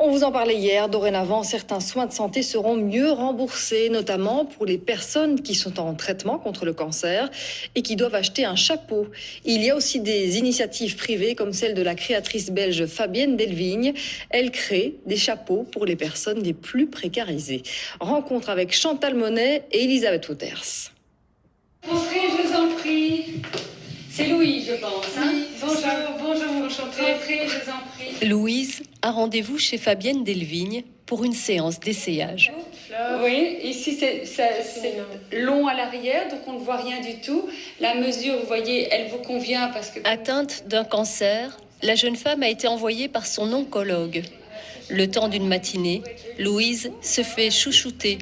On vous en parlait hier, dorénavant, certains soins de santé seront mieux remboursés, notamment pour les personnes qui sont en traitement contre le cancer et qui doivent acheter un chapeau. Il y a aussi des initiatives privées comme celle de la créatrice belge Fabienne Delvigne. Elle crée des chapeaux pour les personnes les plus précarisées. Rencontre avec Chantal Monet et Elisabeth Wouters. Entrez, je vous en prie. C'est Louise, je pense. Hein Oui, bonjour, enchantée. Entrez, je vous en prie. Louise a rendez-vous chez Fabienne Delvigne pour une séance d'essayage. Oui, ici c'est long à l'arrière, donc on ne voit rien du tout. La mesure, vous voyez, elle vous convient parce que... Atteinte d'un cancer, la jeune femme a été envoyée par son oncologue. Le temps d'une matinée, Louise se fait chouchouter.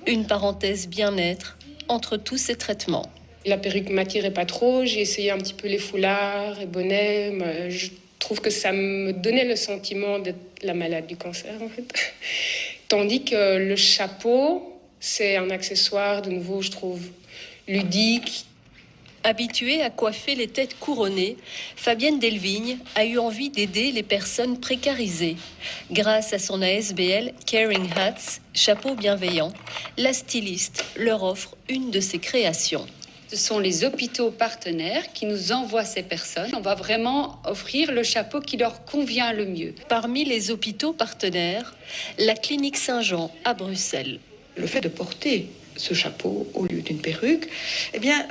Une parenthèse bien-être entre tous ces traitements. La perruque ne m'attirait pas trop, j'ai essayé un petit peu les foulards et bonnets. Je trouve que ça me donnait le sentiment d'être la malade du cancer, en fait. Tandis que le chapeau, c'est un accessoire, de nouveau, je trouve, ludique. Habituée à coiffer les têtes couronnées, Fabienne Delvigne a eu envie d'aider les personnes précarisées. Grâce à son ASBL Caring Hats, chapeau bienveillant, la styliste leur offre une de ses créations. Ce sont les hôpitaux partenaires qui nous envoient ces personnes. On va vraiment offrir le chapeau qui leur convient le mieux. Parmi les hôpitaux partenaires, la clinique Saint-Jean à Bruxelles. Le fait de porter ce chapeau au lieu d'une perruque, eh bien,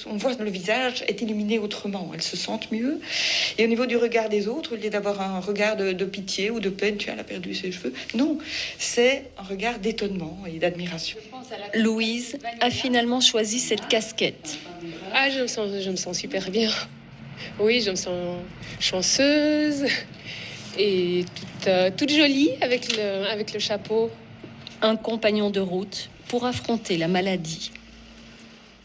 on voit que le visage est illuminé autrement. Elles se sentent mieux. Et au niveau du regard des autres, au lieu d'avoir un regard de pitié ou de peine, tu as perdu ses cheveux. Non, c'est un regard d'étonnement et d'admiration. Louise a finalement choisi cette casquette. Ah, je me sens super bien. Oui, je me sens chanceuse et toute jolie avec le chapeau. Un compagnon de route pour affronter la maladie.